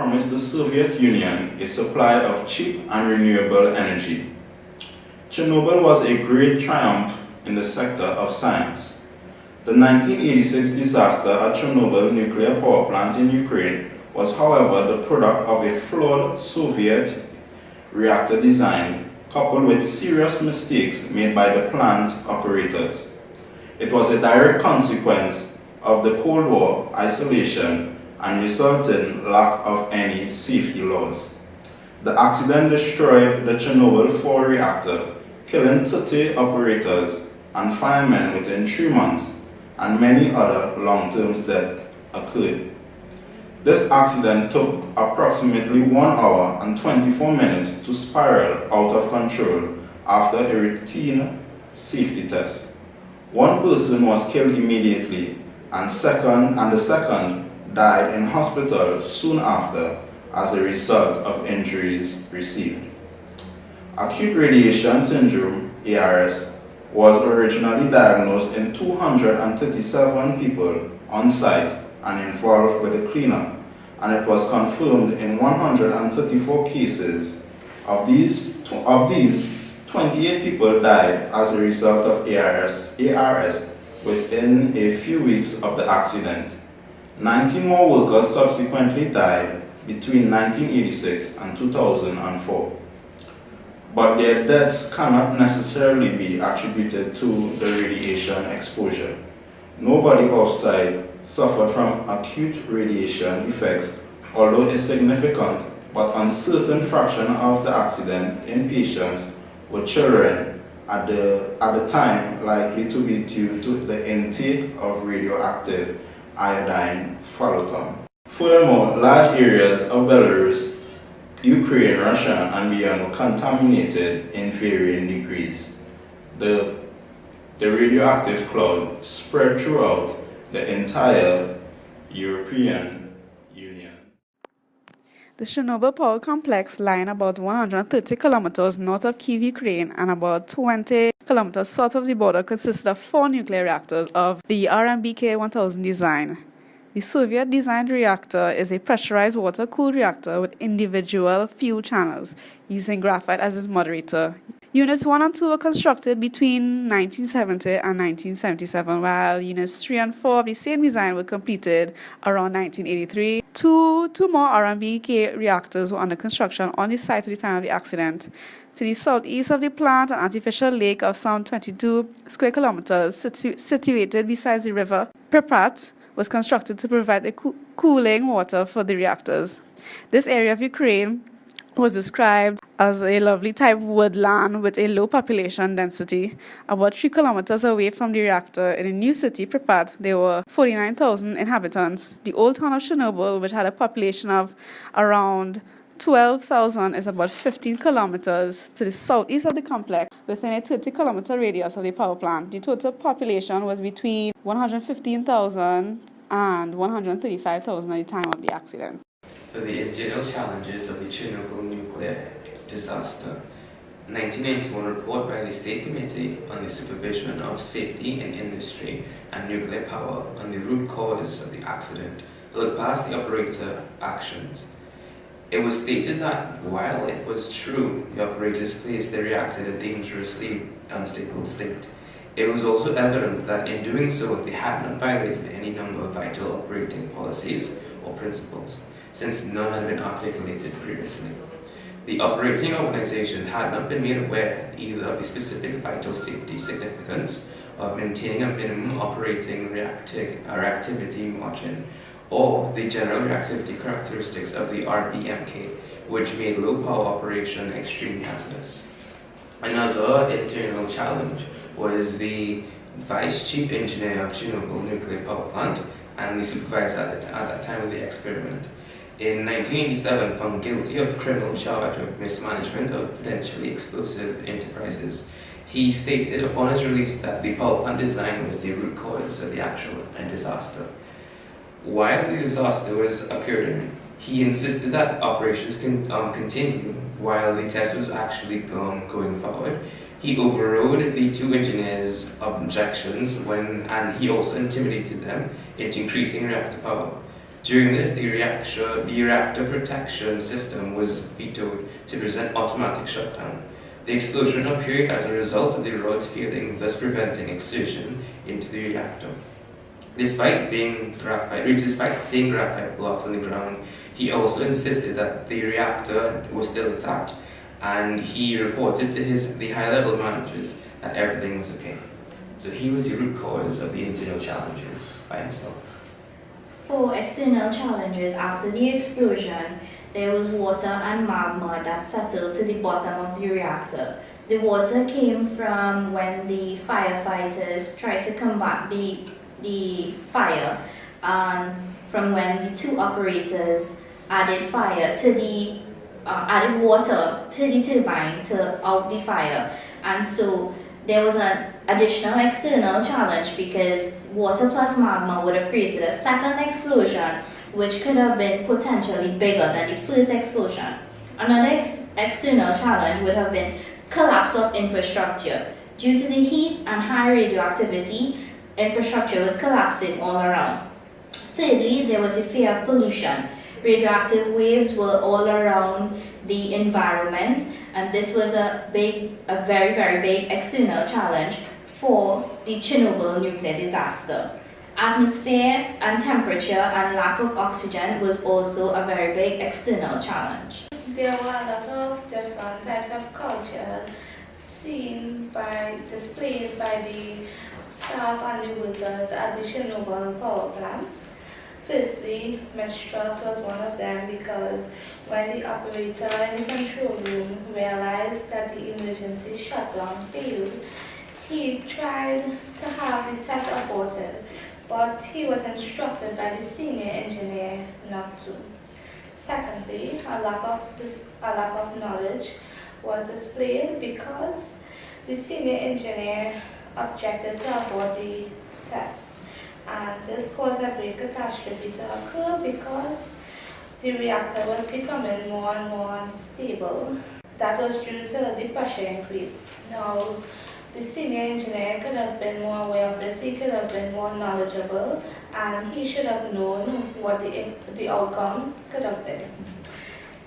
promised the Soviet Union a supply of cheap and renewable energy. Chernobyl was a great triumph in the sector of science. The 1986 disaster at Chernobyl nuclear power plant in Ukraine was, however, the product of a flawed Soviet reactor design coupled with serious mistakes made by the plant operators. It was a direct consequence of the Cold War isolation and resulting lack of any safety laws. The accident destroyed the Chernobyl 4 reactor, killing 30 operators and firemen within 3 months, and many other long-term deaths occurred. This accident took approximately 1 hour and 24 minutes to spiral out of control after a routine safety test. One person was killed immediately, and the second died in hospital soon after as a result of injuries received. Acute radiation syndrome, ARS, was originally diagnosed in 237 people on site and involved with the cleanup, and it was confirmed in 134 cases. Of these, 28 people died as a result of ARS within a few weeks of the accident. 19 more workers subsequently died between 1986 and 2004. But their deaths cannot necessarily be attributed to the radiation exposure. Nobody off-site suffered from acute radiation effects, although a significant but uncertain fraction of the accidents in patients were children at the time, likely to be due to the intake of radioactive iodine photon. Furthermore, large areas of Belarus, Ukraine, Russia, and beyond were contaminated in varying degrees. The radioactive cloud spread throughout the entire European Union. The Chernobyl power complex, lying about 130 kilometers north of Kyiv, Ukraine, and about 20 kilometers south of the border, consisted of 4 nuclear reactors of the RMBK-1000 design. The Soviet-designed reactor is a pressurized water-cooled reactor with individual fuel channels, using graphite as its moderator. Units 1 and 2 were constructed between 1970 and 1977, while Units 3 and 4 of the same design were completed around 1983. Two more RMBK reactors were under construction on the site at the time of the accident. To the southeast of the plant, an artificial lake of some 22 square kilometers situated beside the river Pripyat was constructed to provide the cooling water for the reactors. This area of Ukraine was described as a lovely type woodland with a low population density. About 3 kilometers away from the reactor in a new city, Pripyat, there were 49,000 inhabitants. The old town of Chernobyl, which had a population of around 12,000, is about 15 kilometers to the southeast of the complex, within a 30-kilometer radius of the power plant. The total population was between 115,000 and 135,000 at the time of the accident. For the internal challenges of the Chernobyl nuclear disaster, a 1991 report by the State Committee on the Supervision of Safety in Industry and Nuclear Power on the root cause of the accident looked past the operator actions. It was stated that while it was true the operators placed the reactor in a dangerously unstable state, it was also evident that in doing so they had not violated any number of vital operating policies or principles, since none had been articulated previously. The operating organization had not been made aware either of the specific vital safety significance of maintaining a minimum operating reactivity margin, or the general reactivity characteristics of the RBMK, which made low power operation extremely hazardous. Another internal challenge was the vice chief engineer of Chernobyl nuclear power plant and the supervisor at that time of the experiment. In 1987, found guilty of criminal charge of mismanagement of potentially explosive enterprises. He stated upon his release that the power plant design was the root cause of the actual disaster. While the disaster was occurring, he insisted that operations continue while the test was actually going forward. He overrode the 2 engineers' objections and he also intimidated them into increasing reactor power. During this, the reactor protection system was vetoed to prevent automatic shutdown. The explosion occurred as a result of the rods failing, thus preventing exertion into the reactor. Despite seeing graphite blocks on the ground, he also insisted that the reactor was still intact, and he reported to the high-level managers that everything was okay. So he was the root cause of the internal challenges by himself. For external challenges after the explosion, there was water and magma that settled to the bottom of the reactor. The water came from when the firefighters tried to combat the fire, and from when the two operators added water to the turbine to out the fire. And so there was an additional external challenge because water plus magma would have created a second explosion, which could have been potentially bigger than the first explosion. Another external challenge would have been collapse of infrastructure. Due to the heat and high radioactivity, infrastructure was collapsing all around. Thirdly, there was the fear of pollution. Radioactive waves were all around the environment, and this was a very, very big external challenge for the Chernobyl nuclear disaster. Atmosphere and temperature and lack of oxygen was also a very big external challenge. There were a lot of different types of culture displayed by the staff and the workers at the Chernobyl power plant. Firstly, mistrust was one of them because when the operator in the control room realized that the emergency shutdown failed, he tried to have the test aborted, but he was instructed by the senior engineer not to. Secondly, a lack of knowledge was displayed because the senior engineer objected to abort the test. And this caused a great catastrophe to occur because the reactor was becoming more and more unstable. That was due to the pressure increase. Now, the senior engineer could have been more aware of this, he could have been more knowledgeable, and he should have known what the outcome could have been.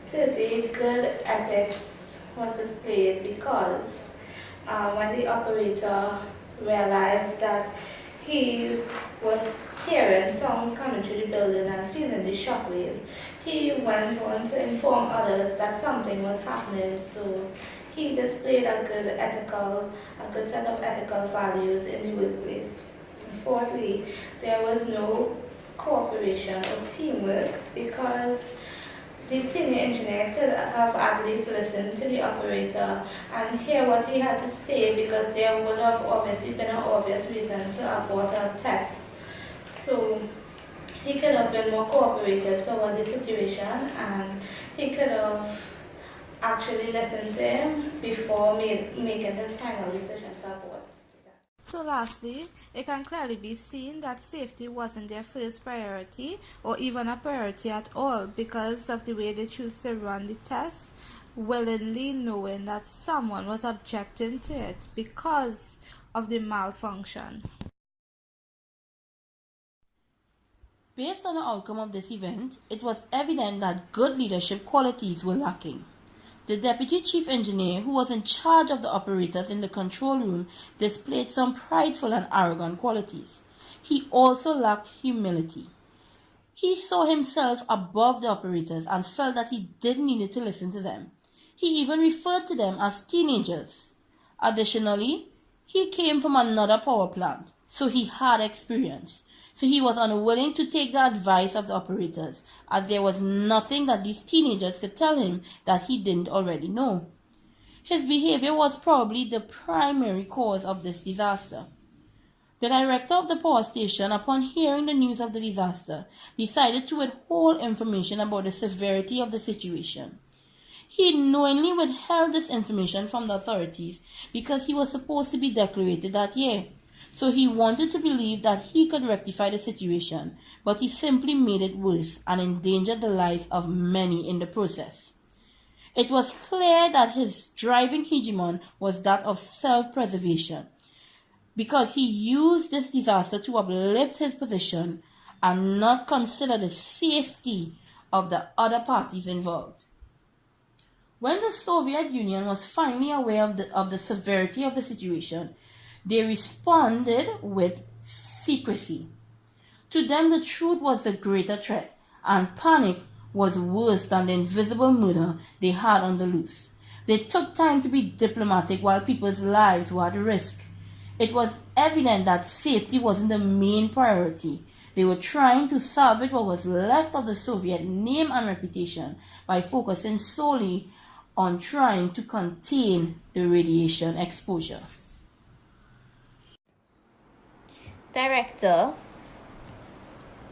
Thirdly, good ethics was displayed because when the operator realized that he was hearing sounds coming through the building and feeling the shock waves, he went on to inform others that something was happening. So he displayed a good set of ethical values in the workplace. And fourthly, there was no cooperation or teamwork because the senior engineer could have at least listened to the operator and hear what he had to say, because there would have obviously been an obvious reason to abort a test. So he could have been more cooperative towards the situation, and he could have actually listened to him before making his final decision to abort. So lastly, it can clearly be seen that safety wasn't their first priority or even a priority at all because of the way they choose to run the test, willingly knowing that someone was objecting to it because of the malfunction. Based on the outcome of this event, it was evident that good leadership qualities were lacking. The deputy chief engineer, who was in charge of the operators in the control room, displayed some prideful and arrogant qualities. He also lacked humility. He saw himself above the operators and felt that he didn't need to listen to them. He even referred to them as teenagers. Additionally, he came from another power plant, so he had experience. So he was unwilling to take the advice of the operators, as there was nothing that these teenagers could tell him that he didn't already know. His behavior was probably the primary cause of this disaster. The director of the power station, upon hearing the news of the disaster, decided to withhold information about the severity of the situation. He knowingly withheld this information from the authorities because he was supposed to be decorated that year. So he wanted to believe that he could rectify the situation, but he simply made it worse and endangered the lives of many in the process. It was clear that his driving hegemon was that of self-preservation, because he used this disaster to uplift his position and not consider the safety of the other parties involved. When the Soviet Union was finally aware of the severity of the situation, they responded with secrecy. To them, the truth was the greater threat, and panic was worse than the invisible murder they had on the loose. They took time to be diplomatic while people's lives were at risk. It was evident that safety wasn't the main priority. They were trying to salvage what was left of the Soviet name and reputation by focusing solely on trying to contain the radiation exposure. Director,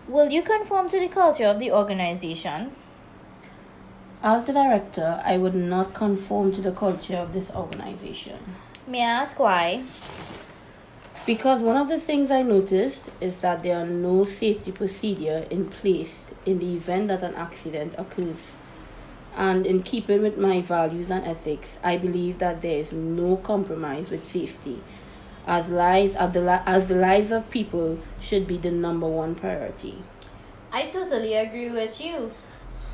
will you conform to the culture of the organization? As the director, I would not conform to the culture of this organization. May I ask why? Because one of the things I noticed is that there are no safety procedure in place in the event that an accident occurs. And in keeping with my values and ethics, I believe that there is no compromise with safety, as the lives of people should be the number one priority. I totally agree with you.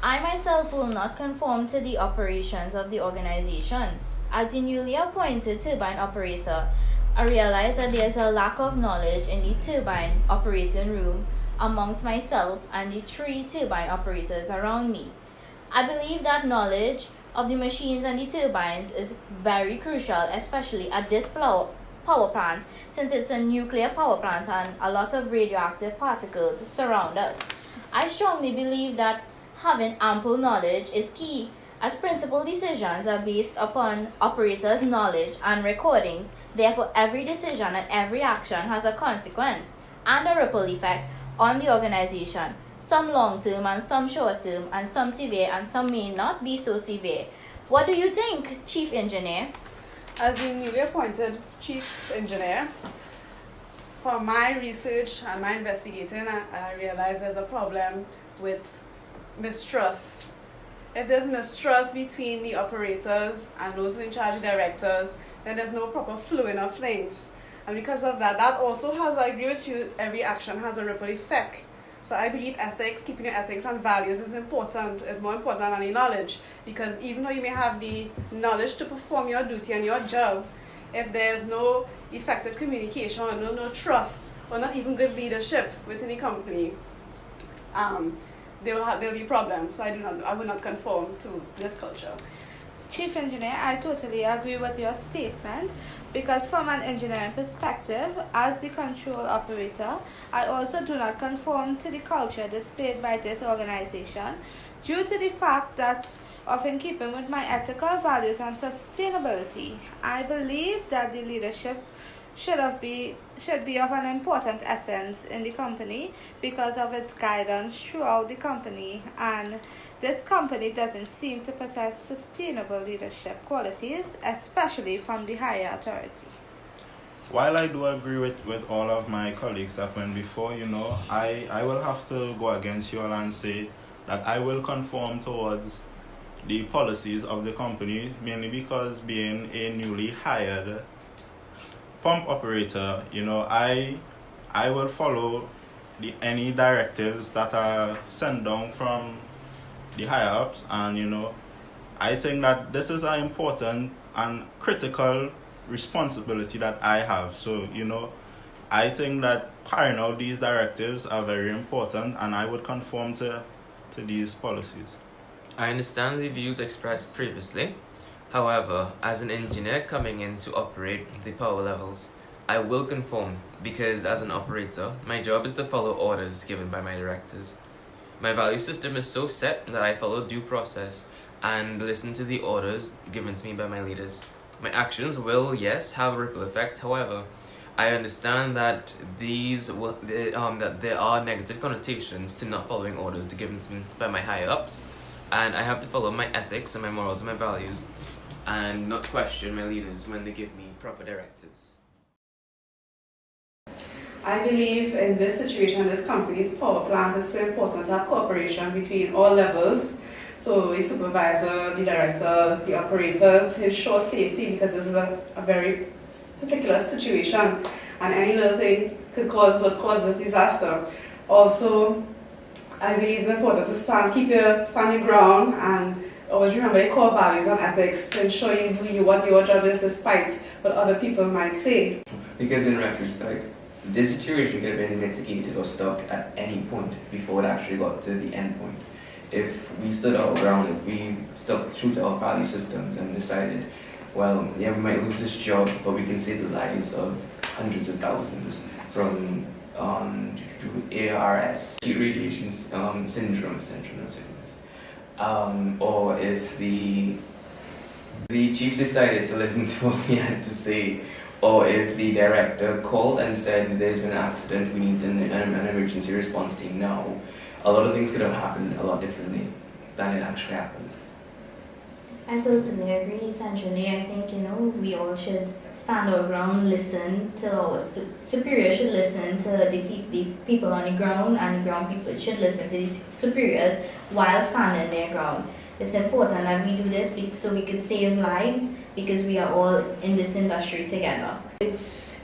I myself will not conform to the operations of the organizations. As the newly appointed turbine operator, I realize that there is a lack of knowledge in the turbine operating room amongst myself and the 3 turbine operators around me. I believe that knowledge of the machines and the turbines is very crucial, especially at this power plant, since it's a nuclear power plant and a lot of radioactive particles surround us. I strongly believe that having ample knowledge is key, as principal decisions are based upon operators' knowledge and recordings. Therefore, every decision and every action has a consequence and a ripple effect on the organization. Some long-term and some short-term, and some severe and some may not be so severe. What do you think, Chief Engineer? As the newly appointed Chief Engineer, for my research and my investigating, I realized there's a problem with mistrust. If there's mistrust between the operators and those who are in charge of directors, then there's no proper flowing of things. And because of that, that also has, I agree with you, every action has a ripple effect. So I believe ethics, keeping your ethics and values is important, is more important than any knowledge. Because even though you may have the knowledge to perform your duty and your job, if there's no effective communication or no trust or not even good leadership within the company, there'll be problems. So I will not conform to this culture. Chief Engineer, I totally agree with your statement, because from an engineering perspective, as the control operator, I also do not conform to the culture displayed by this organization due to the fact that, of in keeping with my ethical values and sustainability, I believe that the leadership should be of an important essence in the company because of its guidance throughout the company, and this company doesn't seem to possess sustainable leadership qualities, especially from the higher authority. While I do agree with all of my colleagues that went before, I will have to go against you all and say that I will conform towards the policies of the company, mainly because being a newly hired pump operator, I will follow any directives that are sent down from the higher ups, and I think that this is an important and critical responsibility that I have. So I think that carrying out these directives are very important, and I would conform to these policies. I understand the views expressed previously. However, as an engineer coming in to operate the power levels, I will conform because as an operator, my job is to follow orders given by my directors. My value system is so set that I follow due process and listen to the orders given to me by my leaders. My actions will, yes, have a ripple effect. However, I understand that that there are negative connotations to not following orders given to me by my higher ups, and I have to follow my ethics and my morals and my values, and not question my leaders when they give me proper directives. I believe in this situation, this company's power plant is so important to have cooperation between all levels. So the supervisor, the director, the operators, to ensure safety, because this is a very particular situation and any little thing could cause this disaster. Also, I believe it's important to stand your ground and always remember your core values and ethics to ensure you do what your job is despite what other people might say. Because in retrospect, this situation could have been mitigated or stopped at any point before it actually got to the end point. If we stood our ground, if we stuck true to our value systems and decided, well, yeah, we might lose this job, but we can save the lives of hundreds of thousands from ARS, acute radiation syndrome, or if the chief decided to listen to what we had to say, or if the director called and said there's been an accident, we need an emergency response team now, a lot of things could have happened a lot differently than it actually happened. I totally agree. Essentially, I think, we all should stand our ground, listen to our superiors, should listen to the people on the ground, and the ground people should listen to these superiors while standing their ground. It's important that we do this so we could save lives, because we are all in this industry together. It's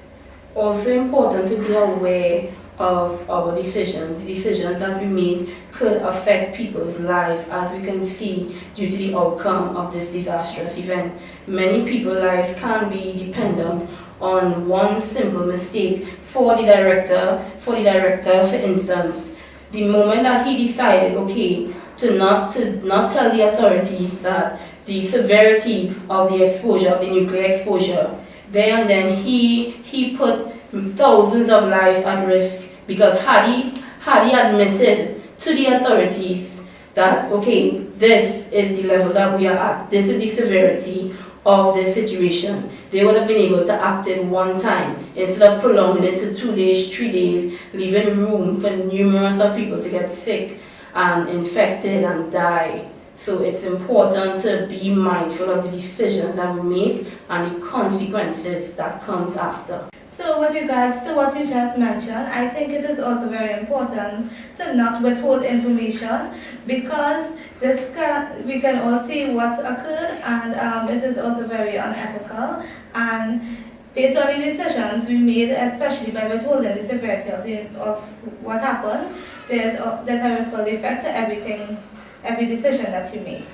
also important to be aware of our decisions. The decisions that we make could affect people's lives, as we can see due to the outcome of this disastrous event. Many people's lives can be dependent on one simple mistake. For the director, for instance, the moment that he decided, to not tell the authorities that the severity of the exposure, of the nuclear exposure, there and then he put thousands of lives at risk, because had he admitted to the authorities that, this is the level that we are at, this is the severity of this situation, they would have been able to act it one time instead of prolonging it to 2 days, 3 days, leaving room for numerous of people to get sick and infected and die. So it's important to be mindful of the decisions that we make and the consequences that comes after. So with regards to what you just mentioned, I think it is also very important to not withhold information, because we can all see what occurred, and it is also very unethical. And based on the decisions we made, especially by withholding the severity of what happened, there's a ripple effect to every decision that you make.